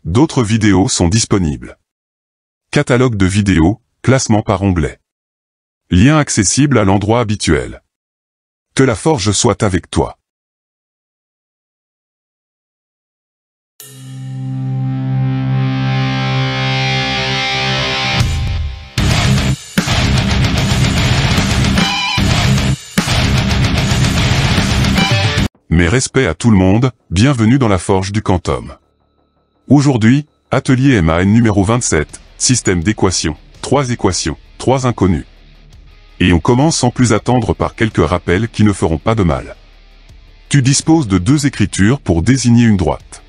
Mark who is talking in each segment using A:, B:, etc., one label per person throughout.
A: D'autres vidéos sont disponibles. Catalogue de vidéos, classement par onglet. Lien accessible à l'endroit habituel. Que la forge soit avec toi. Mes respects à tout le monde, bienvenue dans la forge du Quantum. Aujourd'hui, atelier MAN numéro 27, système d'équations, 3 équations, 3 inconnues. Et on commence sans plus attendre par quelques rappels qui ne feront pas de mal. Tu disposes de 2 écritures pour désigner une droite.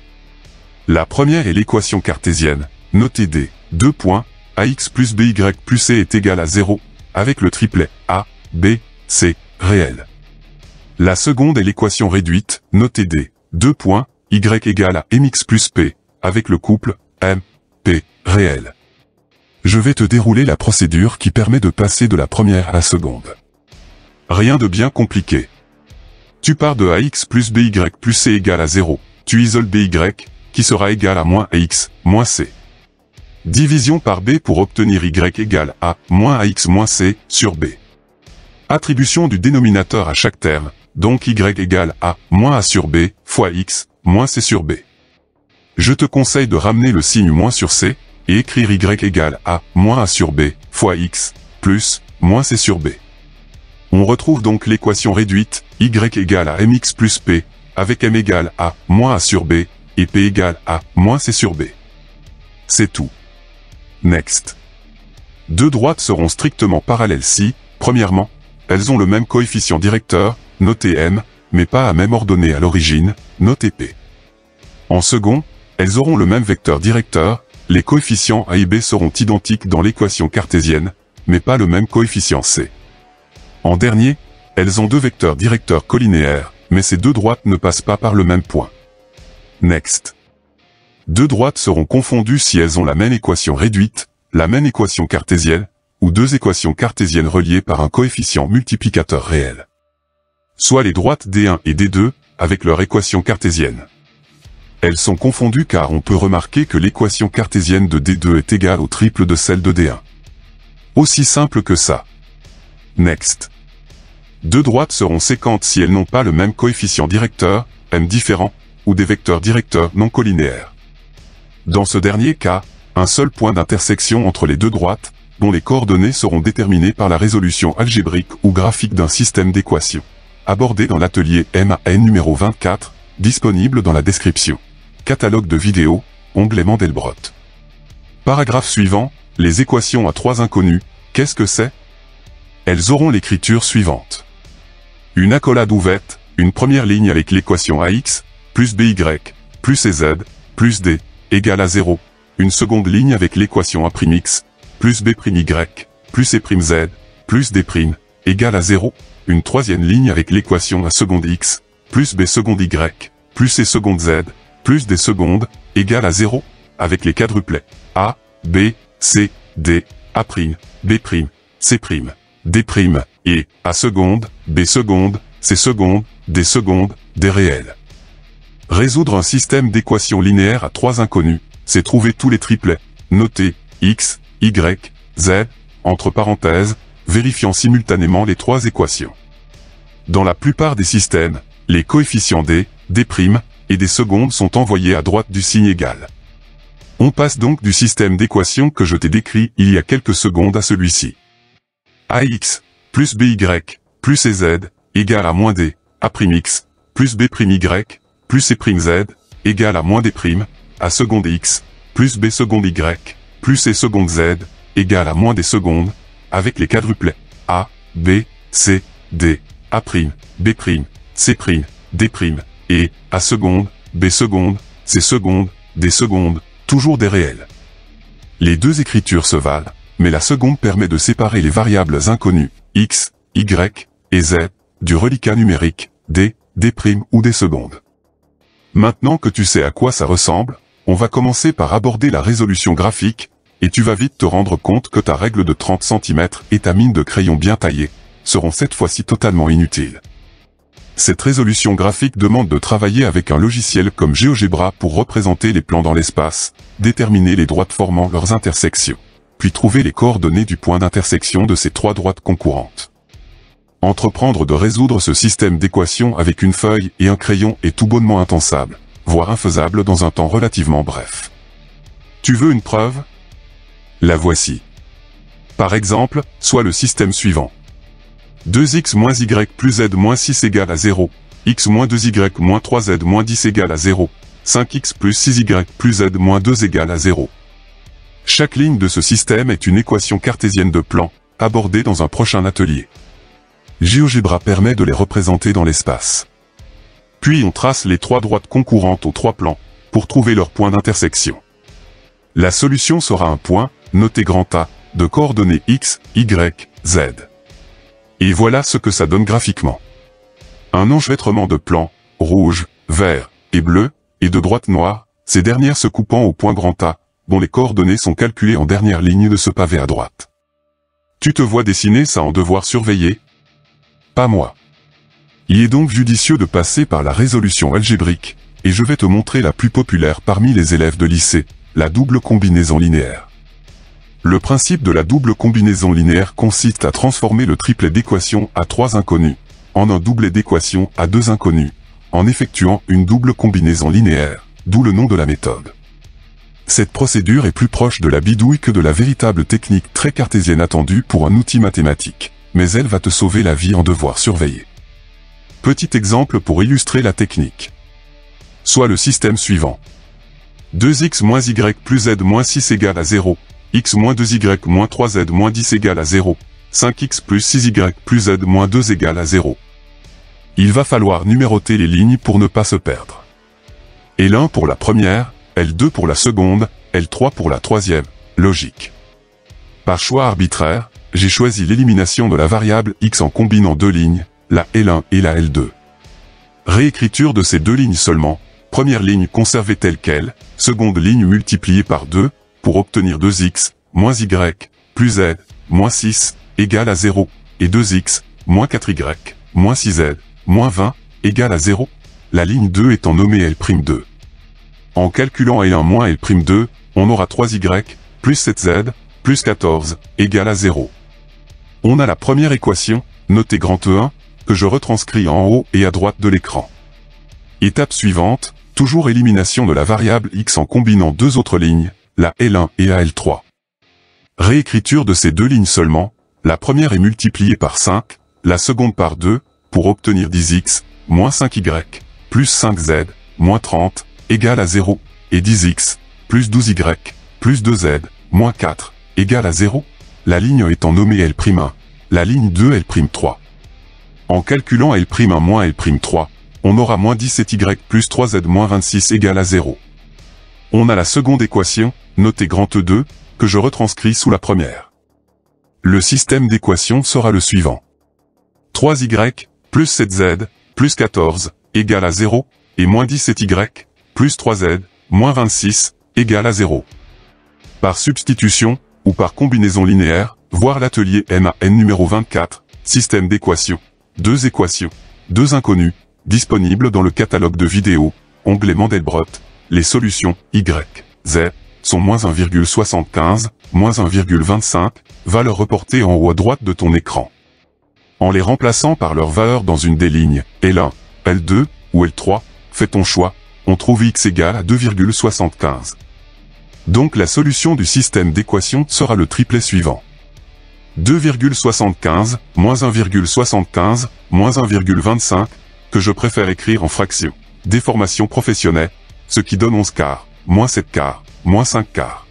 A: La première est l'équation cartésienne, notée D, 2 points, AX plus BY plus C est égal à 0, avec le triplet A, B, C, réel. La seconde est l'équation réduite, notée D, 2 points, Y égale à MX plus P, avec le couple M, P, réel. Je vais te dérouler la procédure qui permet de passer de la première à la seconde. Rien de bien compliqué. Tu pars de AX plus BY plus C égale à 0, tu isoles BY, qui sera égal à moins AX, moins C. Division par B pour obtenir Y égale à moins AX moins C sur B. Attribution du dénominateur à chaque terme, donc Y égale à moins A sur B fois X moins C sur B. Je te conseille de ramener le signe moins sur C, et écrire Y égale à moins A sur B fois X plus moins C sur B. On retrouve donc l'équation réduite, Y égale à MX plus P, avec M égale à moins A sur B, et P égale à moins C sur B. C'est tout. Next. 2 droites seront strictement parallèles si, premièrement, elles ont le même coefficient directeur, noté M, mais pas à même ordonnée à l'origine, noté P. En second, elles auront le même vecteur directeur, les coefficients A et B seront identiques dans l'équation cartésienne, mais pas le même coefficient C. En dernier, elles ont 2 vecteurs directeurs collinéaires, mais ces 2 droites ne passent pas par le même point. Next. 2 droites seront confondues si elles ont la même équation réduite, la même équation cartésienne, ou 2 équations cartésiennes reliées par un coefficient multiplicateur réel. Soit les droites D1 et D2, avec leur équation cartésienne. Elles sont confondues car on peut remarquer que l'équation cartésienne de D2 est égale au triple de celle de D1. Aussi simple que ça. Next. 2 droites seront séquentes si elles n'ont pas le même coefficient directeur, M différent, ou des vecteurs directeurs non collinéaires. Dans ce dernier cas, un seul point d'intersection entre les 2 droites, dont les coordonnées seront déterminées par la résolution algébrique ou graphique d'un système d'équations. Abordé dans l'atelier MAN numéro 24, disponible dans la description. Catalogue de vidéos, onglet Mandelbrot. Paragraphe suivant, les équations à 3 inconnues, qu'est-ce que c'est? Elles auront l'écriture suivante. Une accolade ouverte, une première ligne avec l'équation AX, plus BY, plus CZ, plus D, égale à 0, une seconde ligne avec l'équation A'X, plus B'Y, plus C'Z, plus D', égale à 0, une troisième ligne avec l'équation A seconde X, plus B seconde Y, plus C seconde Z, plus D seconde, égale à 0, avec les quadruplets A, B, C, D, A', B', C', D', et A seconde, B seconde, C seconde, D seconde, D réel. Résoudre un système d'équations linéaires à 3 inconnues, c'est trouver tous les triplets, notés X, Y, Z, entre parenthèses, vérifiant simultanément les 3 équations. Dans la plupart des systèmes, les coefficients D, D', et des secondes sont envoyés à droite du signe égal. On passe donc du système d'équations que je t'ai décrit il y a quelques secondes à celui-ci. AX, plus BY, plus CZ, égale à moins D, A'X, plus B'Y, plus C'Z, égale à moins D', A seconde X, plus B seconde Y, plus C seconde Z, égale à moins D secondes, avec les quadruplets A, B, C, D, A', B', C', D', et A seconde, B seconde, C seconde, D seconde, toujours des réels. Les 2 écritures se valent, mais la seconde permet de séparer les variables inconnues, X, Y, et Z, du reliquat numérique, D', D' ou des secondes. Maintenant que tu sais à quoi ça ressemble, on va commencer par aborder la résolution graphique, et tu vas vite te rendre compte que ta règle de 30 cm et ta mine de crayon bien taillée seront cette fois-ci totalement inutiles. Cette résolution graphique demande de travailler avec un logiciel comme GeoGebra pour représenter les plans dans l'espace, déterminer les droites formant leurs intersections, puis trouver les coordonnées du point d'intersection de ces trois droites concurrentes. Entreprendre de résoudre ce système d'équations avec une feuille et un crayon est tout bonnement impensable, voire infaisable dans un temps relativement bref. Tu veux une preuve? La voici. Par exemple, soit le système suivant. 2x moins y plus z moins 6 égale à 0, x moins 2y moins 3z moins 10 égale à 0, 5x plus 6y plus z moins 2 égale à 0. Chaque ligne de ce système est une équation cartésienne de plan, abordée dans un prochain atelier. GeoGebra permet de les représenter dans l'espace. Puis on trace les trois droites concurrentes aux trois plans, pour trouver leur point d'intersection. La solution sera un point, noté grand A, de coordonnées x, y, z. Et voilà ce que ça donne graphiquement. Un enchevêtrement de plans, rouge, vert et bleu, et de droites noires, ces dernières se coupant au point grand A, dont les coordonnées sont calculées en dernière ligne de ce pavé à droite. Tu te vois dessiner ça en devoir surveiller? Pas moi. Il est donc judicieux de passer par la résolution algébrique, et je vais te montrer la plus populaire parmi les élèves de lycée, la double combinaison linéaire. Le principe de la double combinaison linéaire consiste à transformer le triplet d'équations à trois inconnus, en un doublet d'équations à deux inconnus, en effectuant une double combinaison linéaire, d'où le nom de la méthode. Cette procédure est plus proche de la bidouille que de la véritable technique très cartésienne attendue pour un outil mathématique, mais elle va te sauver la vie en devoir surveiller. Petit exemple pour illustrer la technique. Soit le système suivant. 2x moins y plus z moins 6 égale à 0, x moins 2y moins 3z moins 10 égale à 0, 5x plus 6y plus z moins 2 égale à 0. Il va falloir numéroter les lignes pour ne pas se perdre. L1 pour la première, L2 pour la seconde, L3 pour la troisième, logique. Par choix arbitraire, j'ai choisi l'élimination de la variable x en combinant deux lignes, la L1 et la L2. Réécriture de ces deux lignes seulement, première ligne conservée telle quelle, seconde ligne multipliée par 2, pour obtenir 2x, moins y, plus z, moins 6, égale à 0, et 2x, moins 4y, moins 6z, moins 20, égale à 0, la ligne 2 étant nommée L'2. En calculant L1 moins L'2, on aura 3y, plus 7z, plus 14, égale à 0. On a la première équation, notée grand E1, que je retranscris en haut et à droite de l'écran. Étape suivante, toujours élimination de la variable x en combinant deux autres lignes, la L1 et la L3. Réécriture de ces deux lignes seulement, la première est multipliée par 5, la seconde par 2, pour obtenir 10x, moins 5y, plus 5z, moins 30, égale à 0, et 10x, plus 12y, plus 2z, moins 4, égale à 0, la ligne étant nommée L'1, la ligne 2 L'3. En calculant L'1 moins L'3, on aura moins 17y plus 3z moins 26 égale à 0. On a la seconde équation, notée grand E2, que je retranscris sous la première. Le système d'équations sera le suivant. 3y, plus 7z, plus 14, égale à 0, et moins 17y, plus 3z, moins 26, égale à 0. Par substitution, ou par combinaison linéaire, voir l'atelier MAN numéro 24, système d'équations, deux inconnus, disponible dans le catalogue de vidéos, onglet Mandelbrot, les solutions Y, Z, sont moins 1,75, moins 1,25, valeurs reportées en haut à droite de ton écran. En les remplaçant par leur valeur dans une des lignes, L1, L2 ou L3, fais ton choix, on trouve x égale à 2,75. Donc la solution du système d'équations sera le triplet suivant. 2,75, moins 1,75, moins 1,25, que je préfère écrire en fraction. Déformation professionnelle, ce qui donne 11 quarts, moins 7 quarts, moins 5 quarts.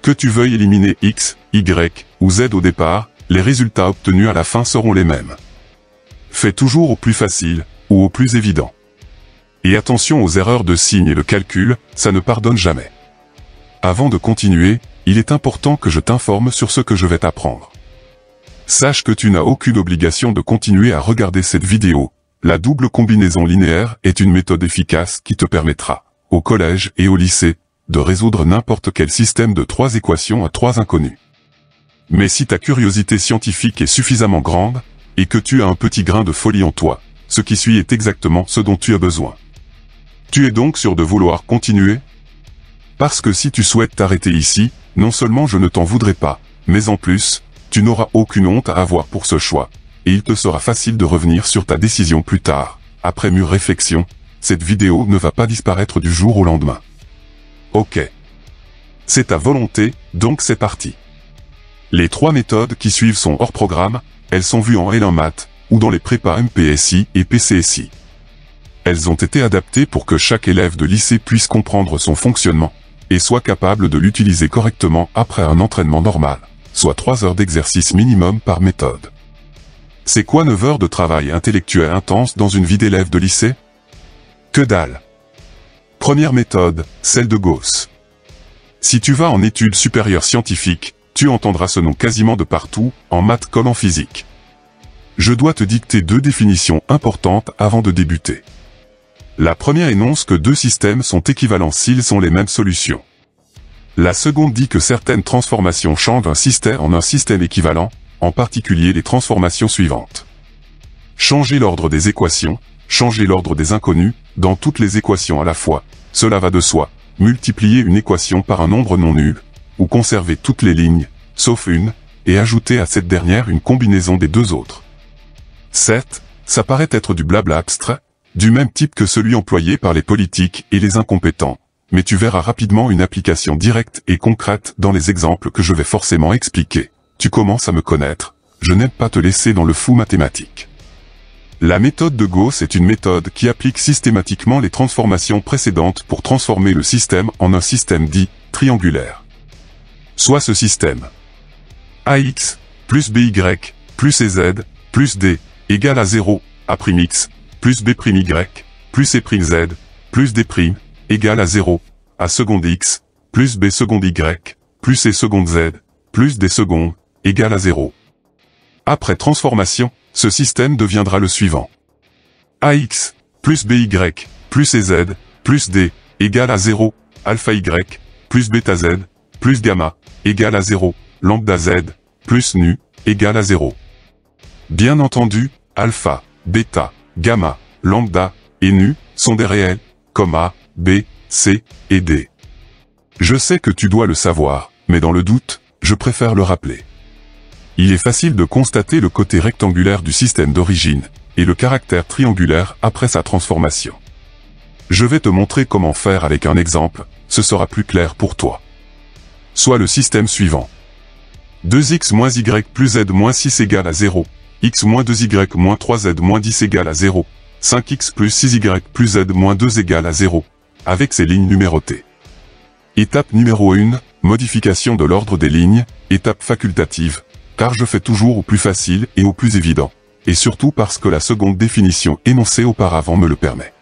A: Que tu veuilles éliminer x, y ou z au départ, les résultats obtenus à la fin seront les mêmes. Fais toujours au plus facile, ou au plus évident. Et attention aux erreurs de signes et de calcul, ça ne pardonne jamais. Avant de continuer, il est important que je t'informe sur ce que je vais t'apprendre. Sache que tu n'as aucune obligation de continuer à regarder cette vidéo. La double combinaison linéaire est une méthode efficace qui te permettra, au collège et au lycée, de résoudre n'importe quel système de 3 équations à 3 inconnus. Mais si ta curiosité scientifique est suffisamment grande, et que tu as un petit grain de folie en toi, ce qui suit est exactement ce dont tu as besoin. Tu es donc sûr de vouloir continuer? Parce que si tu souhaites t'arrêter ici, non seulement je ne t'en voudrais pas, mais en plus, tu n'auras aucune honte à avoir pour ce choix, et il te sera facile de revenir sur ta décision plus tard. Après mûre réflexion, cette vidéo ne va pas disparaître du jour au lendemain. Ok. C'est ta volonté, donc c'est parti. Les 3 méthodes qui suivent sont hors programme, elles sont vues en L1 Maths, ou dans les prépas MPSI et PCSI. Elles ont été adaptées pour que chaque élève de lycée puisse comprendre son fonctionnement, et soit capable de l'utiliser correctement après un entraînement normal, soit 3 heures d'exercice minimum par méthode. C'est quoi 9 heures de travail intellectuel intense dans une vie d'élève de lycée? Que dalle! Première méthode, celle de Gauss. Si tu vas en études supérieures scientifiques, tu entendras ce nom quasiment de partout, en maths comme en physique. Je dois te dicter 2 définitions importantes avant de débuter. La première énonce que 2 systèmes sont équivalents s'ils ont les mêmes solutions. La seconde dit que certaines transformations changent un système en un système équivalent, en particulier les transformations suivantes. Changer l'ordre des équations, changer l'ordre des inconnus, dans toutes les équations à la fois, cela va de soi, multiplier une équation par un nombre non nul, ou conserver toutes les lignes, sauf une, et ajouter à cette dernière une combinaison des 2 autres. Certes, ça paraît être du blabla abstrait, du même type que celui employé par les politiques et les incompétents, mais tu verras rapidement une application directe et concrète dans les exemples que je vais forcément expliquer. Tu commences à me connaître, je n'aime pas te laisser dans le flou mathématique. La méthode de Gauss est une méthode qui applique systématiquement les transformations précédentes pour transformer le système en un système dit triangulaire. Soit ce système AX plus BY plus EZ plus D égale à 0, A'X plus B'Y plus C'Z plus D' égale à 0, A seconde X plus B seconde Y plus C seconde Z plus D seconde égale à 0. Après transformation, ce système deviendra le suivant. AX plus BY plus EZ plus D égale à 0, alpha Y plus bêta Z plus gamma égale à 0, lambda Z plus nu égale à 0. Bien entendu, alpha, bêta, gamma, lambda et nu sont des réels, comme A, B, C et D. Je sais que tu dois le savoir, mais dans le doute, je préfère le rappeler. Il est facile de constater le côté rectangulaire du système d'origine, et le caractère triangulaire après sa transformation. Je vais te montrer comment faire avec un exemple, ce sera plus clair pour toi. Soit le système suivant. 2x moins y plus z moins 6 égale à 0, x moins 2y moins 3z moins 10 égale à 0, 5x plus 6y plus z moins 2 égale à 0, avec ces lignes numérotées. Étape numéro 1, modification de l'ordre des lignes, étape facultative, car je fais toujours au plus facile et au plus évident, et surtout parce que la seconde définition énoncée auparavant me le permet.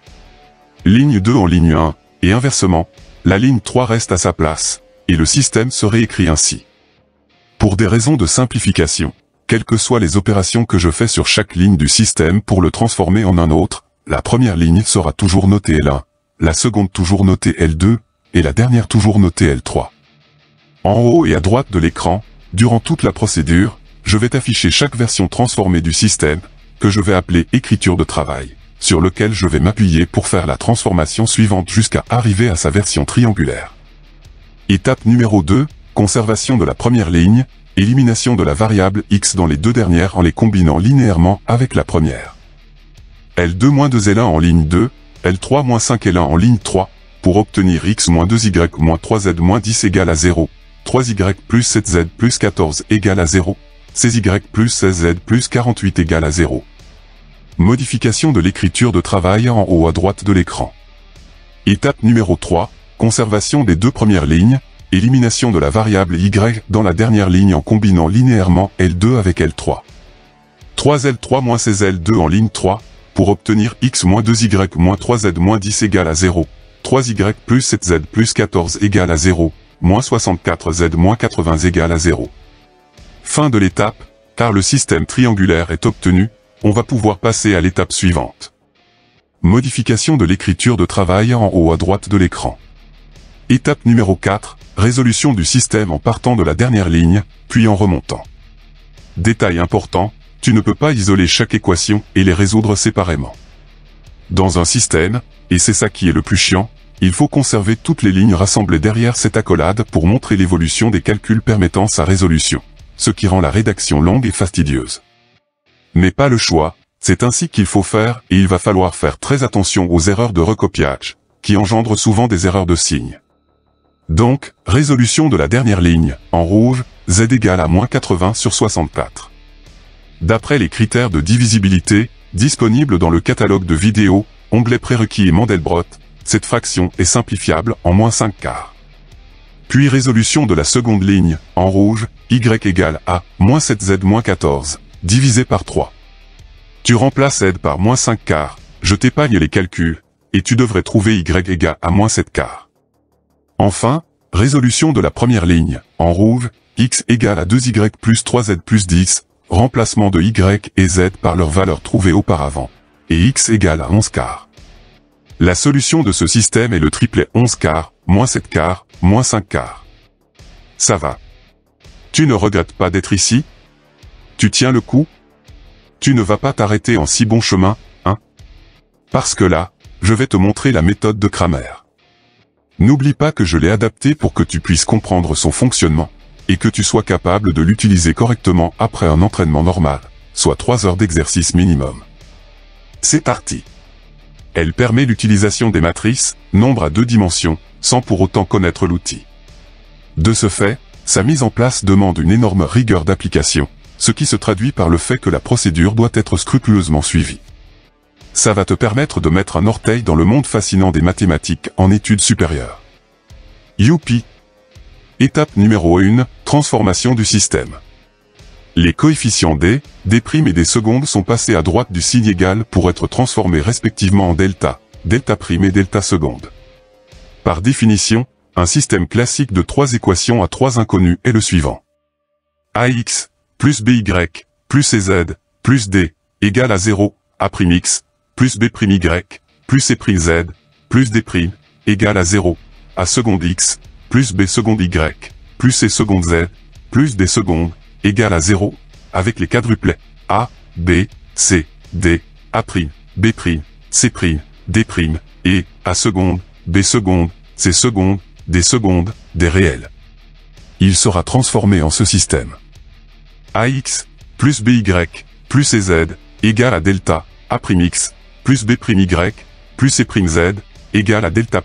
A: Ligne 2 en ligne 1, et inversement, la ligne 3 reste à sa place, et le système se réécrit ainsi. Pour des raisons de simplification, quelles que soient les opérations que je fais sur chaque ligne du système pour le transformer en un autre, la première ligne sera toujours notée L1, la seconde toujours notée L2, et la dernière toujours notée L3. En haut et à droite de l'écran, durant toute la procédure, je vais t'afficher chaque version transformée du système, que je vais appeler écriture de travail, sur lequel je vais m'appuyer pour faire la transformation suivante jusqu'à arriver à sa version triangulaire. Étape numéro 2, conservation de la première ligne, élimination de la variable x dans les 2 dernières en les combinant linéairement avec la première. L2-2L1 en ligne 2, L3-5L1 en ligne 3, pour obtenir x-2y-3z-10 égale à 0, 3y plus 7z plus 14 égale à 0, 16y plus 16z plus 48 égale à 0. Modification de l'écriture de travail en haut à droite de l'écran. Étape numéro 3, conservation des 2 premières lignes, élimination de la variable y dans la dernière ligne en combinant linéairement L2 avec L3. 3L3-16L2 en ligne 3, pour obtenir x-2y-3z-10 égale à 0, 3y plus 7z plus 14 égale à 0, moins 64z-80 égale à 0. Fin de l'étape, car le système triangulaire est obtenu, on va pouvoir passer à l'étape suivante. Modification de l'écriture de travail en haut à droite de l'écran. Étape numéro 4, résolution du système en partant de la dernière ligne, puis en remontant. Détail important, tu ne peux pas isoler chaque équation et les résoudre séparément. Dans un système, et c'est ça qui est le plus chiant, il faut conserver toutes les lignes rassemblées derrière cette accolade pour montrer l'évolution des calculs permettant sa résolution, ce qui rend la rédaction longue et fastidieuse. Mais pas le choix, c'est ainsi qu'il faut faire et il va falloir faire très attention aux erreurs de recopiage, qui engendrent souvent des erreurs de signes. Donc, résolution de la dernière ligne, en rouge, z égale à moins 80 sur 64. D'après les critères de divisibilité, disponibles dans le catalogue de vidéos, onglet prérequis et Mandelbrot, cette fraction est simplifiable en moins 5 quarts. Puis résolution de la seconde ligne, en rouge, y égale à moins 7z moins 14, divisé par 3. Tu remplaces z par moins 5 quarts, je t'épargne les calculs, et tu devrais trouver y égale à moins 7 quarts. Enfin, résolution de la première ligne, en rouge, x égale à 2y plus 3z plus 10, remplacement de y et z par leurs valeurs trouvées auparavant, et x égale à 11 quarts. La solution de ce système est le triplet 11 quarts, moins 7 quarts, moins 5 quarts. Ça va. Tu ne regrettes pas d'être ici? Tu tiens le coup? Tu ne vas pas t'arrêter en si bon chemin, hein? Parce que là, je vais te montrer la méthode de Cramer. N'oublie pas que je l'ai adapté pour que tu puisses comprendre son fonctionnement, et que tu sois capable de l'utiliser correctement après un entraînement normal, soit 3 heures d'exercice minimum. C'est parti. Elle permet l'utilisation des matrices, nombres à 2 dimensions, sans pour autant connaître l'outil. De ce fait, sa mise en place demande une énorme rigueur d'application, ce qui se traduit par le fait que la procédure doit être scrupuleusement suivie. Ça va te permettre de mettre un orteil dans le monde fascinant des mathématiques en études supérieures. Youpi! Étape numéro 1, transformation du système. Les coefficients d, d' et d secondes sont passés à droite du signe égal pour être transformés respectivement en delta, delta' et delta seconde. Par définition, un système classique de 3 équations à 3 inconnus est le suivant. ax plus by plus cz plus d égale à 0, a'x plus b'y plus c'z plus d' égale à 0, a seconde x plus b seconde y plus c seconde z plus d seconde égale à 0, avec les quadruplets a, b, c, d, a', b', c', d' et a seconde, b seconde, c seconde, d seconde, des réels. Il sera transformé en ce système. ax plus by plus cz égale à delta, a'x plus b'y plus c'z égale à delta',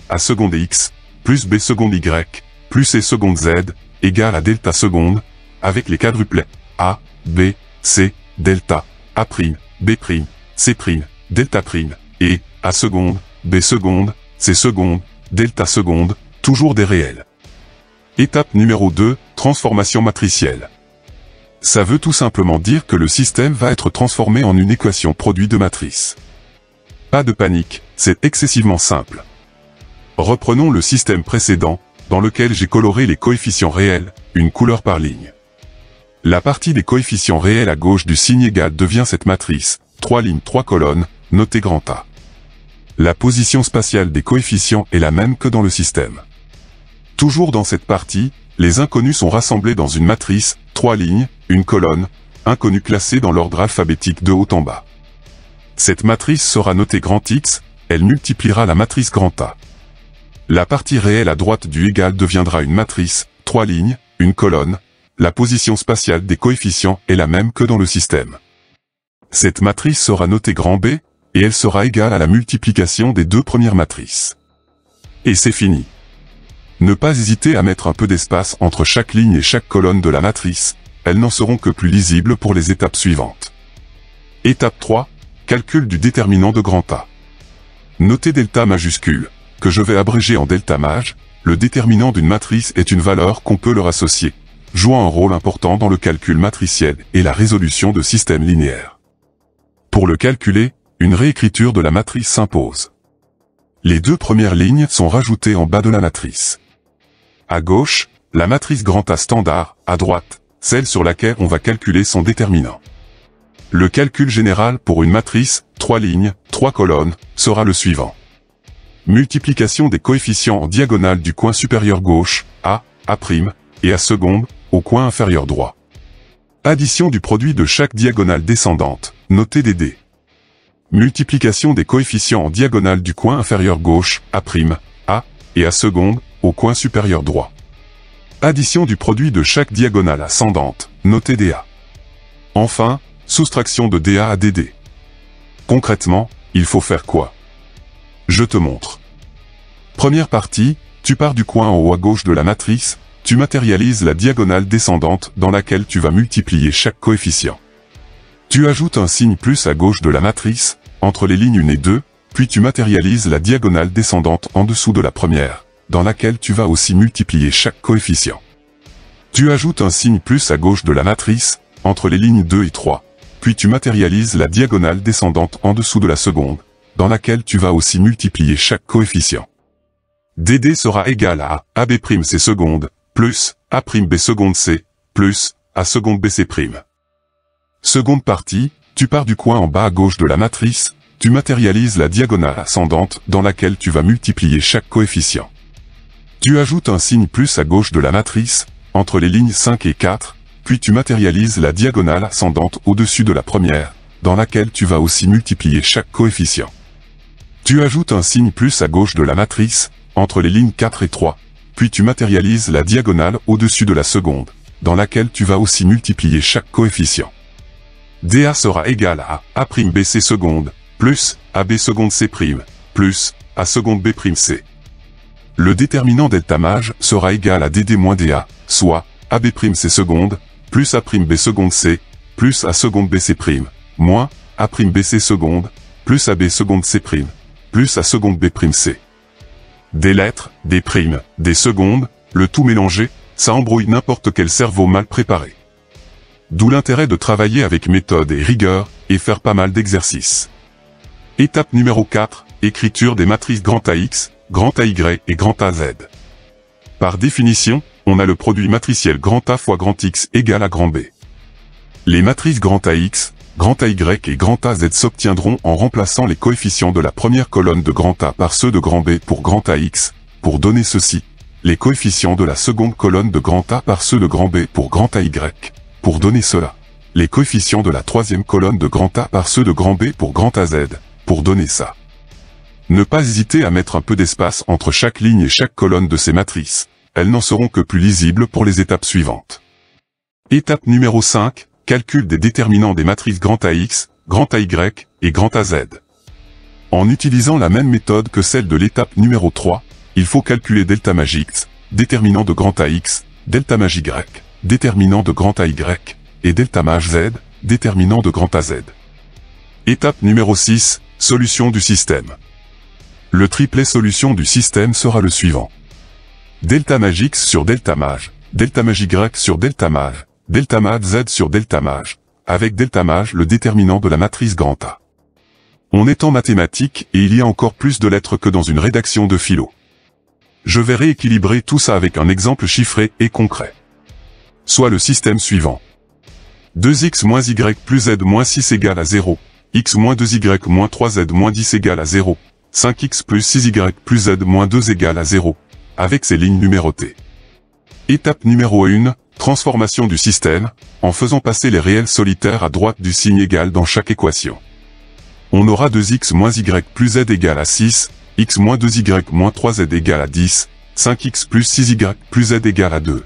A: a seconde x plus b seconde y plus c seconde z égale à delta seconde, avec les quadruplets a, b, c, delta, a', b', c', delta', et a seconde, b seconde, c seconde, delta seconde, toujours des réels. Étape numéro 2, transformation matricielle. Ça veut tout simplement dire que le système va être transformé en une équation produit de matrices. Pas de panique, c'est excessivement simple. Reprenons le système précédent, dans lequel j'ai coloré les coefficients réels, une couleur par ligne. La partie des coefficients réels à gauche du signe égal devient cette matrice, 3 lignes 3 colonnes, notée grand A. La position spatiale des coefficients est la même que dans le système. Toujours dans cette partie, les inconnus sont rassemblés dans une matrice, 3 lignes, une colonne, inconnus classés dans l'ordre alphabétique de haut en bas. Cette matrice sera notée grand X, elle multipliera la matrice grand A. La partie réelle à droite du égal deviendra une matrice, 3 lignes, une colonne, la position spatiale des coefficients est la même que dans le système. Cette matrice sera notée grand B, et elle sera égale à la multiplication des 2 premières matrices. Et c'est fini. Ne pas hésiter à mettre un peu d'espace entre chaque ligne et chaque colonne de la matrice, elles n'en seront que plus lisibles pour les étapes suivantes. Étape 3, calcul du déterminant de grand A. Notez delta majuscule, que je vais abréger en delta maj, le déterminant d'une matrice est une valeur qu'on peut leur associer, jouant un rôle important dans le calcul matriciel et la résolution de systèmes linéaires. Pour le calculer, une réécriture de la matrice s'impose. Les 2 premières lignes sont rajoutées en bas de la matrice. À gauche, la matrice grand A standard, à droite, celle sur laquelle on va calculer son déterminant. Le calcul général pour une matrice, 3 lignes, 3 colonnes, sera le suivant. Multiplication des coefficients en diagonale du coin supérieur gauche, A', et A seconde, au coin inférieur droit. Addition du produit de chaque diagonale descendante, notée DD. Multiplication des coefficients en diagonale du coin inférieur gauche, A', A, et A seconde, au coin supérieur droit. Addition du produit de chaque diagonale ascendante, notée DA. Enfin, soustraction de DA à DD. Concrètement, il faut faire quoi? Je te montre. Première partie, tu pars du coin en haut à gauche de la matrice, tu matérialises la diagonale descendante dans laquelle tu vas multiplier chaque coefficient. Tu ajoutes un signe plus à gauche de la matrice, entre les lignes 1 et 2, puis tu matérialises la diagonale descendante en dessous de la première, dans laquelle tu vas aussi multiplier chaque coefficient. Tu ajoutes un signe plus à gauche de la matrice, entre les lignes 2 et 3, puis tu matérialises la diagonale descendante en dessous de la seconde, dans laquelle tu vas aussi multiplier chaque coefficient. DD sera égal à AB'(C) seconde, plus A'B seconde C, plus A seconde BC'. Seconde partie, tu pars du coin en bas à gauche de la matrice, tu matérialises la diagonale ascendante dans laquelle tu vas multiplier chaque coefficient. Tu ajoutes un signe plus à gauche de la matrice, entre les lignes 5 et 4, puis tu matérialises la diagonale ascendante au-dessus de la première, dans laquelle tu vas aussi multiplier chaque coefficient. Tu ajoutes un signe plus à gauche de la matrice, entre les lignes 4 et 3, puis tu matérialises la diagonale au-dessus de la seconde, dans laquelle tu vas aussi multiplier chaque coefficient. DA sera égal à A'BC seconde, plus AB seconde C', plus A seconde B'C. Le déterminant delta-maj sera égal à DD moins DA, soit A'C seconde, plus A'B seconde C, plus A seconde BC', moins A'BC seconde, plus AB seconde C', plus A seconde B'C. Des lettres, des primes, des secondes, le tout mélangé, ça embrouille n'importe quel cerveau mal préparé. D'où l'intérêt de travailler avec méthode et rigueur, et faire pas mal d'exercices. Étape numéro 4, écriture des matrices grand AX, grand AY et grand AZ. Par définition, on a le produit matriciel grand A fois grand X égale à grand B. Les matrices grand AX, grand AY et grand AZ s'obtiendront en remplaçant les coefficients de la première colonne de grand A par ceux de grand B pour grand AX, pour donner ceci, les coefficients de la seconde colonne de grand A par ceux de grand B pour grand AY, pour donner cela, les coefficients de la troisième colonne de grand A par ceux de grand B pour grand AZ, pour donner ça. Ne pas hésiter à mettre un peu d'espace entre chaque ligne et chaque colonne de ces matrices, elles n'en seront que plus lisibles pour les étapes suivantes. Étape numéro 5, calcul des déterminants des matrices grand AX, grand AY et grand AZ. En utilisant la même méthode que celle de l'étape numéro 3, il faut calculer delta maj X, déterminant de grand AX, delta maj Y, déterminant de grand AY, et delta maj Z, déterminant de grand AZ. Étape numéro 6, solution du système. Le triplet solution du système sera le suivant. Delta maj X sur delta maj Y sur delta maj Z sur delta maj, avec delta maj le déterminant de la matrice grand A. On est en mathématiques et il y a encore plus de lettres que dans une rédaction de philo. Je vais rééquilibrer tout ça avec un exemple chiffré et concret. Soit le système suivant. 2x moins y plus z moins 6 égale à 0, x moins 2y moins 3z moins 10 égale à 0, 5x plus 6y plus z moins 2 égale à 0, avec ces lignes numérotées. Étape numéro 1, transformation du système, en faisant passer les réels solitaires à droite du signe égal dans chaque équation. On aura 2x moins y plus z égale à 6, x moins 2y moins 3z égale à 10, 5x plus 6y plus z égale à 2.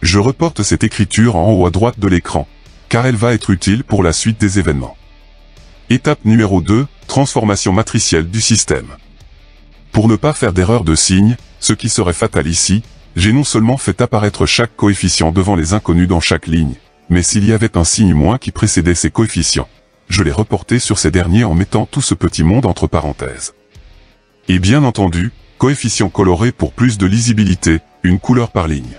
A: Je reporte cette écriture en haut à droite de l'écran, car elle va être utile pour la suite des événements. Étape numéro 2, transformation matricielle du système. Pour ne pas faire d'erreur de signe, ce qui serait fatal ici, j'ai non seulement fait apparaître chaque coefficient devant les inconnus dans chaque ligne, mais s'il y avait un signe moins qui précédait ces coefficients, je l'ai reporté sur ces derniers en mettant tout ce petit monde entre parenthèses. Et bien entendu, coefficient coloré pour plus de lisibilité, une couleur par ligne.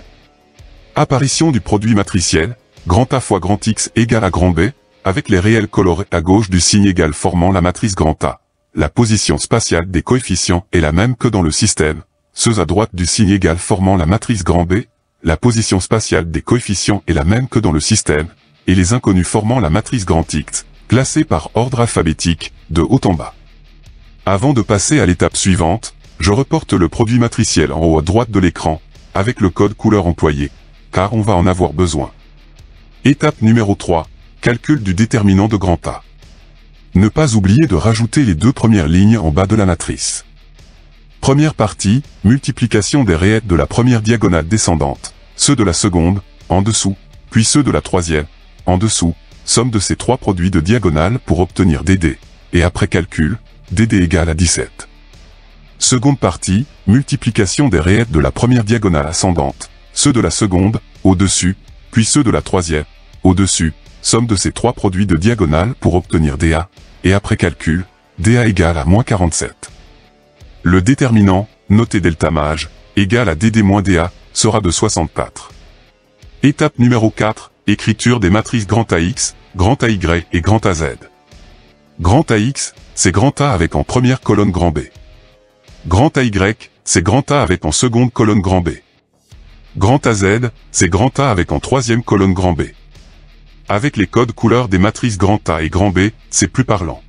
A: Apparition du produit matriciel, grand A fois grand X égale à grand B, avec les réels colorés à gauche du signe égal formant la matrice grand A. La position spatiale des coefficients est la même que dans le système, ceux à droite du signe égal formant la matrice grand B, la position spatiale des coefficients est la même que dans le système, et les inconnus formant la matrice grand X, classés par ordre alphabétique, de haut en bas. Avant de passer à l'étape suivante, je reporte le produit matriciel en haut à droite de l'écran, avec le code couleur employé, car on va en avoir besoin. Étape numéro 3. Calcul du déterminant de grand A. Ne pas oublier de rajouter les deux premières lignes en bas de la matrice. Première partie, multiplication des réels de la première diagonale descendante, ceux de la seconde, en dessous, puis ceux de la troisième, en dessous, somme de ces trois produits de diagonale pour obtenir DD, et après calcul, DD égale à 17. Seconde partie, multiplication des réels de la première diagonale ascendante, ceux de la seconde, au-dessus, puis ceux de la troisième, au-dessus, somme de ces trois produits de diagonale pour obtenir DA, et après calcul, DA égale à moins 47. Le déterminant, noté delta maj, égale à DD moins DA, sera de 64. Étape numéro 4, écriture des matrices grand AX, grand AY et grand AZ. Grand AX, c'est grand A avec en première colonne grand B. Grand AY, c'est grand A avec en seconde colonne grand B. Grand AZ, c'est grand A avec en troisième colonne grand B. Avec les codes couleurs des matrices grand A et grand B, c'est plus parlant.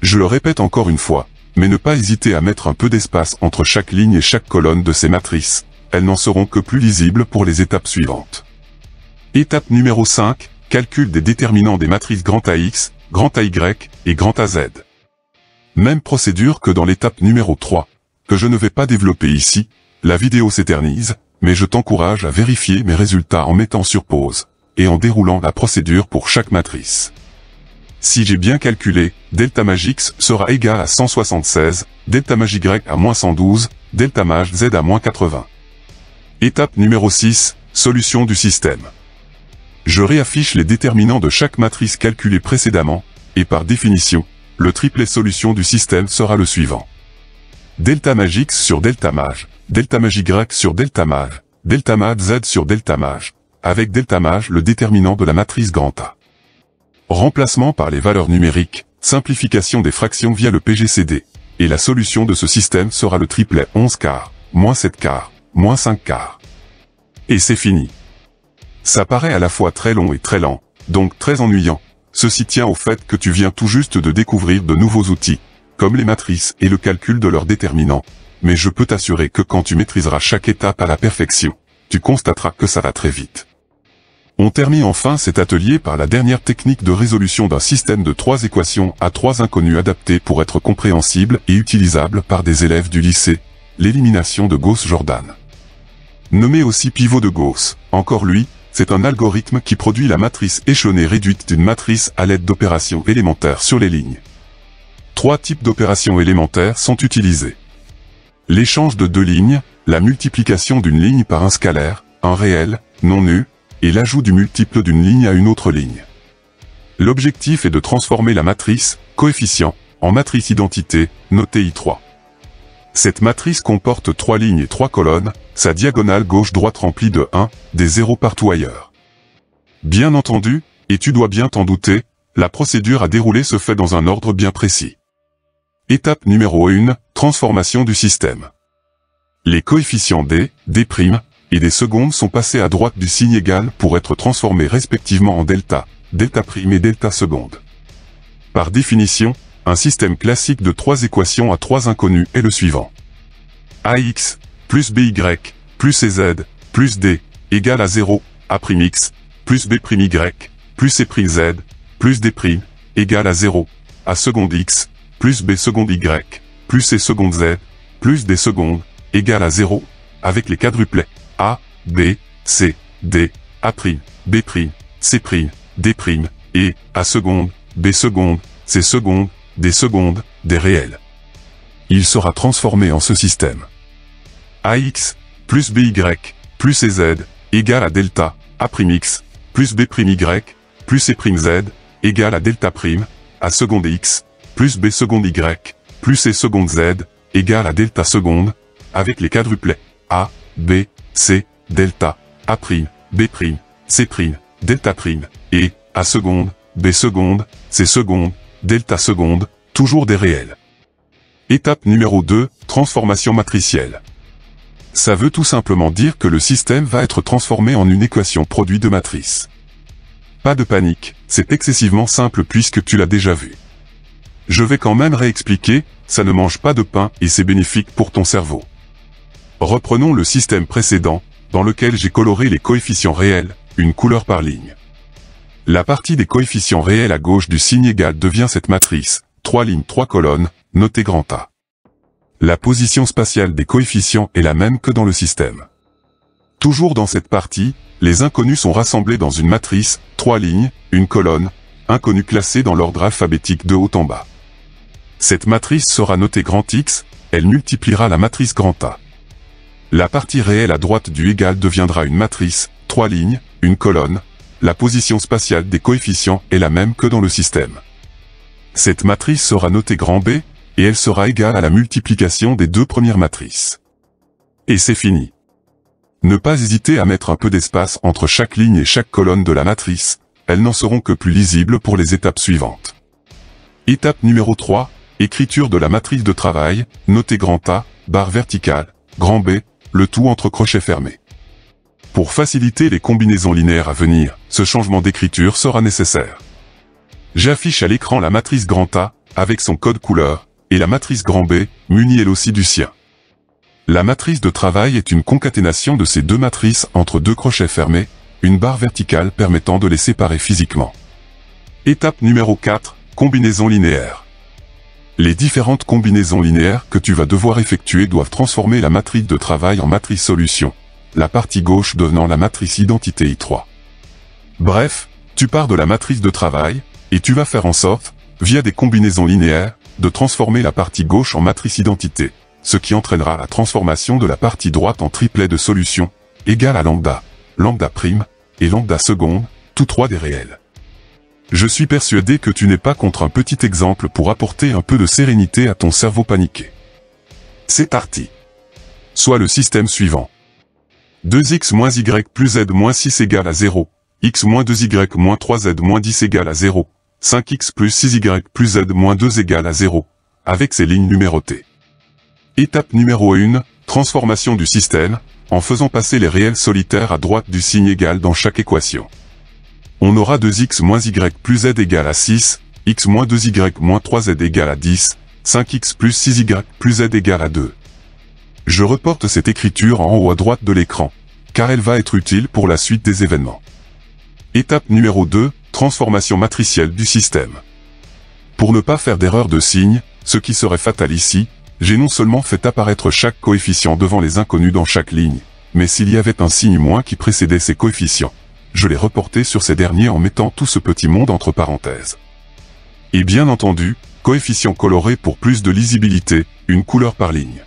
A: Je le répète encore une fois, mais ne pas hésiter à mettre un peu d'espace entre chaque ligne et chaque colonne de ces matrices, elles n'en seront que plus lisibles pour les étapes suivantes. Étape numéro 5, calcul des déterminants des matrices grand AX, grand AY et grand AZ. Même procédure que dans l'étape numéro 3, que je ne vais pas développer ici, la vidéo s'éternise, mais je t'encourage à vérifier mes résultats en mettant sur pause, et en déroulant la procédure pour chaque matrice. Si j'ai bien calculé, delta maj X sera égal à 176, delta maj Y à moins 112, delta maj Z à moins 80. Étape numéro 6, solution du système. Je réaffiche les déterminants de chaque matrice calculée précédemment, et par définition, le triplet solution du système sera le suivant. Delta maj X sur delta maj Y sur delta maj Z sur delta maj, avec delta maj le déterminant de la matrice grand A. Remplacement par les valeurs numériques, simplification des fractions via le PGCD, et la solution de ce système sera le triplet 11 quarts, moins 7 quarts, moins 5 quarts. Et c'est fini. Ça paraît à la fois très long et très lent, donc très ennuyant. Ceci tient au fait que tu viens tout juste de découvrir de nouveaux outils, comme les matrices et le calcul de leurs déterminants, mais je peux t'assurer que quand tu maîtriseras chaque étape à la perfection, tu constateras que ça va très vite. On termine enfin cet atelier par la dernière technique de résolution d'un système de 3 équations à 3 inconnues adaptées pour être compréhensible et utilisable par des élèves du lycée, l'élimination de Gauss-Jordan. Nommé aussi pivot de Gauss, encore lui, c'est un algorithme qui produit la matrice échelonnée réduite d'une matrice à l'aide d'opérations élémentaires sur les lignes. 3 types d'opérations élémentaires sont utilisés. L'échange de deux lignes, la multiplication d'une ligne par un scalaire, un réel, non nul, et l'ajout du multiple d'une ligne à une autre ligne. L'objectif est de transformer la matrice, coefficient, en matrice identité, notée I3. Cette matrice comporte 3 lignes et 3 colonnes, sa diagonale gauche-droite remplie de 1, des zéros partout ailleurs. Bien entendu, et tu dois bien t'en douter, la procédure à dérouler se fait dans un ordre bien précis. Étape numéro 1, transformation du système. Les coefficients D, D', et des secondes sont passés à droite du signe égal pour être transformés respectivement en delta, delta' et delta seconde. Par définition, un système classique de 3 équations à 3 inconnues est le suivant. AX, plus BY, plus CZ, plus D, égale à 0, A'X, plus B'Y, plus C'Z, plus D', égale à 0, A seconde X, plus B seconde Y, plus C seconde Z, plus D seconde, égale à 0, avec les quadruplets A, B, C, D, A', B', C', D', et A seconde, B seconde, C seconde, D secondes, des réels. Il sera transformé en ce système. AX, plus BY, plus CZ, égale à delta, A'X, plus B'Y, plus C'Z, égale à delta', A seconde X, plus B seconde Y, plus C seconde Z, égale à delta seconde, avec les quadruplets A, B, C, delta, A', B', C', delta', et A seconde, B seconde, C seconde, delta seconde, toujours des réels. Étape numéro 2, transformation matricielle. Ça veut tout simplement dire que le système va être transformé en une équation produit de matrices. Pas de panique, c'est excessivement simple puisque tu l'as déjà vu. Je vais quand même réexpliquer, ça ne mange pas de pain et c'est bénéfique pour ton cerveau. Reprenons le système précédent, dans lequel j'ai coloré les coefficients réels, une couleur par ligne. La partie des coefficients réels à gauche du signe égal devient cette matrice, 3 lignes 3 colonnes, notée grand A. La position spatiale des coefficients est la même que dans le système. Toujours dans cette partie, les inconnus sont rassemblés dans une matrice, 3 lignes, 1 colonne, inconnus classés dans l'ordre alphabétique de haut en bas. Cette matrice sera notée grand X, elle multipliera la matrice grand A. La partie réelle à droite du égal deviendra une matrice, 3 lignes, 1 colonne, la position spatiale des coefficients est la même que dans le système. Cette matrice sera notée grand B, et elle sera égale à la multiplication des deux premières matrices. Et c'est fini. Ne pas hésiter à mettre un peu d'espace entre chaque ligne et chaque colonne de la matrice, elles n'en seront que plus lisibles pour les étapes suivantes. Étape numéro 3, écriture de la matrice de travail, notée grand A, barre verticale, grand B, le tout entre crochets fermés. Pour faciliter les combinaisons linéaires à venir, ce changement d'écriture sera nécessaire. J'affiche à l'écran la matrice grand A, avec son code couleur, et la matrice grand B, munie elle aussi du sien. La matrice de travail est une concaténation de ces deux matrices entre deux crochets fermés, une barre verticale permettant de les séparer physiquement. Étape numéro 4, combinaison linéaire. Les différentes combinaisons linéaires que tu vas devoir effectuer doivent transformer la matrice de travail en matrice solution, la partie gauche devenant la matrice identité I3. Bref, tu pars de la matrice de travail, et tu vas faire en sorte, via des combinaisons linéaires, de transformer la partie gauche en matrice identité, ce qui entraînera la transformation de la partie droite en triplet de solution, égale à lambda, lambda prime, et lambda seconde, tous trois des réels. Je suis persuadé que tu n'es pas contre un petit exemple pour apporter un peu de sérénité à ton cerveau paniqué. C'est parti. Soit le système suivant. 2x moins y plus z moins 6 égale à 0, x moins 2y moins 3z moins 10 égale à 0, 5x plus 6y plus z moins 2 égale à 0, avec ces lignes numérotées. Étape numéro 1, transformation du système, en faisant passer les réels solitaires à droite du signe égal dans chaque équation. On aura 2x moins y plus z égale à 6, x moins 2y moins 3z égale à 10, 5x plus 6y plus z égale à 2. Je reporte cette écriture en haut à droite de l'écran, car elle va être utile pour la suite des événements. Étape numéro 2, transformation matricielle du système. Pour ne pas faire d'erreur de signe, ce qui serait fatal ici, j'ai non seulement fait apparaître chaque coefficient devant les inconnus dans chaque ligne, mais s'il y avait un signe moins qui précédait ces coefficients, je l'ai reporté sur ces derniers en mettant tout ce petit monde entre parenthèses. Et bien entendu, coefficient coloré pour plus de lisibilité, une couleur par ligne.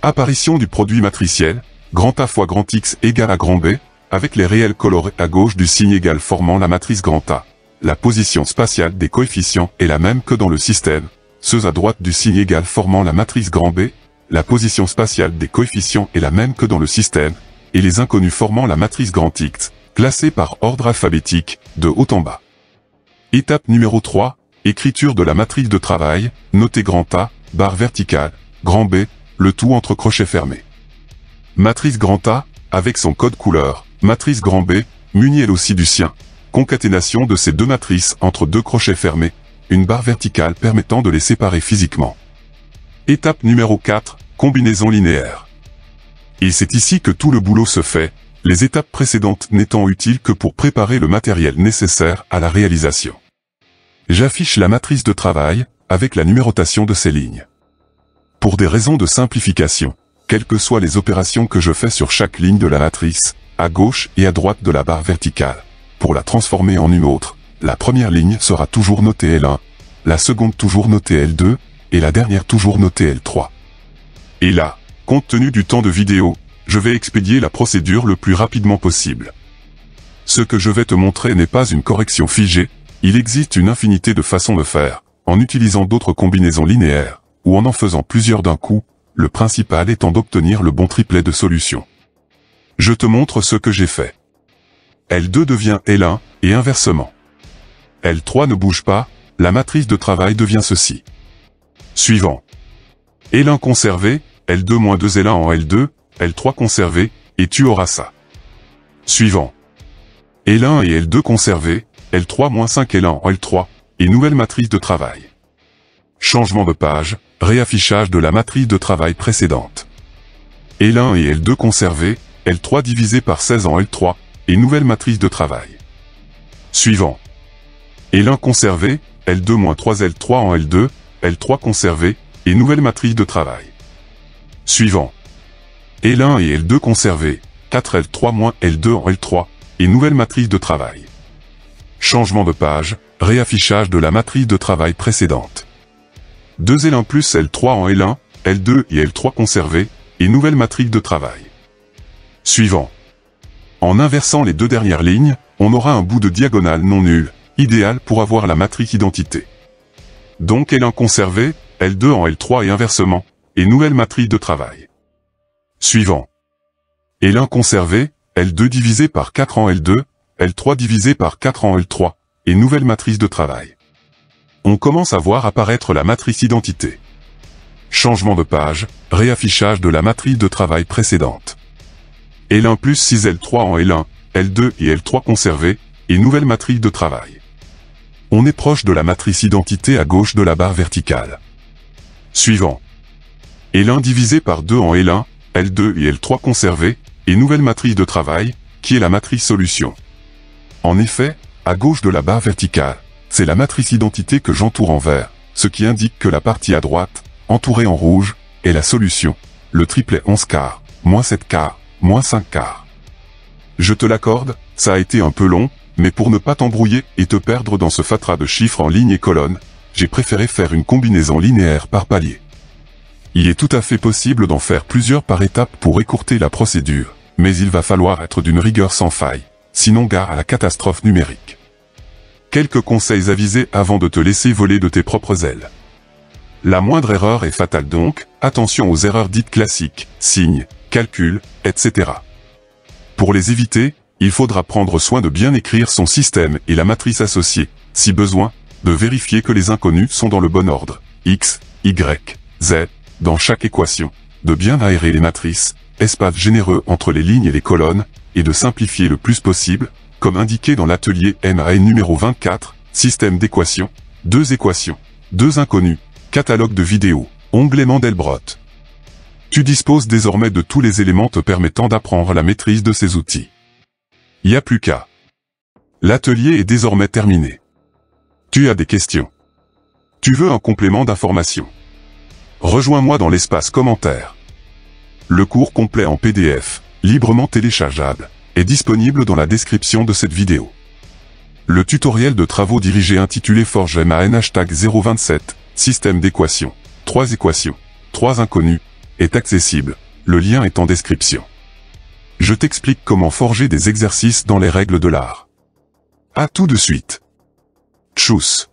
A: Apparition du produit matriciel, grand A fois grand X égale à grand B, avec les réels colorés à gauche du signe égal formant la matrice grand A. La position spatiale des coefficients est la même que dans le système, ceux à droite du signe égal formant la matrice grand B, la position spatiale des coefficients est la même que dans le système, et les inconnus formant la matrice grand X, classés par ordre alphabétique, de haut en bas. Étape numéro 3, écriture de la matrice de travail, notée grand A, barre verticale, grand B, le tout entre crochets fermés. Matrice grand A, avec son code couleur, matrice grand B, munie elle aussi du sien, concaténation de ces deux matrices entre deux crochets fermés, une barre verticale permettant de les séparer physiquement. Étape numéro 4, combinaison linéaire. Et c'est ici que tout le boulot se fait, les étapes précédentes n'étant utiles que pour préparer le matériel nécessaire à la réalisation. J'affiche la matrice de travail, avec la numérotation de ces lignes. Pour des raisons de simplification, quelles que soient les opérations que je fais sur chaque ligne de la matrice, à gauche et à droite de la barre verticale, pour la transformer en une autre, la première ligne sera toujours notée L1, la seconde toujours notée L2, et la dernière toujours notée L3. Et là, compte tenu du temps de vidéo, je vais expédier la procédure le plus rapidement possible. Ce que je vais te montrer n'est pas une correction figée, il existe une infinité de façons de faire, en utilisant d'autres combinaisons linéaires, ou en faisant plusieurs d'un coup, le principal étant d'obtenir le bon triplet de solution. Je te montre ce que j'ai fait. L2 devient L1, et inversement. L3 ne bouge pas, la matrice de travail devient ceci. Suivant. L1 conservé, L2 moins 2 L1 en L2, L3 conservé, et tu auras ça. Suivant. L1 et L2 conservés, L3 moins 5 L1 en L3, et nouvelle matrice de travail. Changement de page, réaffichage de la matrice de travail précédente. L1 et L2 conservés, L3 divisé par 16 en L3, et nouvelle matrice de travail. Suivant. L1 conservé, L2-3L3 en L2, L3 conservé, et nouvelle matrice de travail. Suivant. L1 et L2 conservés, 4L3-L2 en L3, et nouvelle matrice de travail. Changement de page, réaffichage de la matrice de travail précédente. 2L1 plus L3 en L1, L2 et L3 conservés, et nouvelle matrice de travail. Suivant. En inversant les deux dernières lignes, on aura un bout de diagonale non nul, idéal pour avoir la matrice identité. Donc L1 conservé, L2 en L3 et inversement, et nouvelle matrice de travail. Suivant. L1 conservé, L2 divisé par 4 en L2, L3 divisé par 4 en L3, et nouvelle matrice de travail. On commence à voir apparaître la matrice identité. Changement de page, réaffichage de la matrice de travail précédente. L1 plus 6L3 en L1, L2 et L3 conservés, et nouvelle matrice de travail. On est proche de la matrice identité à gauche de la barre verticale. Suivant. L1 divisé par 2 en L1, L2 et L3 conservés, et nouvelle matrice de travail, qui est la matrice solution. En effet, à gauche de la barre verticale, c'est la matrice identité que j'entoure en vert, ce qui indique que la partie à droite, entourée en rouge, est la solution, le triplet 11 quarts, moins 7 quarts, moins 5 quarts. Je te l'accorde, ça a été un peu long, mais pour ne pas t'embrouiller et te perdre dans ce fatras de chiffres en lignes et colonnes, j'ai préféré faire une combinaison linéaire par palier. Il est tout à fait possible d'en faire plusieurs par étape pour écourter la procédure, mais il va falloir être d'une rigueur sans faille, sinon gare à la catastrophe numérique. Quelques conseils avisés avant de te laisser voler de tes propres ailes. La moindre erreur est fatale donc, attention aux erreurs dites classiques, signes, calculs, etc. Pour les éviter, il faudra prendre soin de bien écrire son système et la matrice associée, si besoin, de vérifier que les inconnus sont dans le bon ordre, X, Y, Z, dans chaque équation, de bien aérer les matrices, espace généreux entre les lignes et les colonnes, et de simplifier le plus possible, comme indiqué dans l'atelier MAN numéro 24, système d'équations, 2 équations, 2 inconnus, catalogue de vidéos, onglet Mandelbrot. Tu disposes désormais de tous les éléments te permettant d'apprendre la maîtrise de ces outils. Y a plus qu'à. L'atelier est désormais terminé. Tu as des questions. Tu veux un complément d'information. Rejoins-moi dans l'espace commentaire. Le cours complet en PDF, librement téléchargeable, est disponible dans la description de cette vidéo. Le tutoriel de travaux dirigés intitulé Forge MAN #027, système d'équations, 3 équations, 3 inconnus, est accessible, le lien est en description. Je t'explique comment forger des exercices dans les règles de l'art. À tout de suite. Tchuss.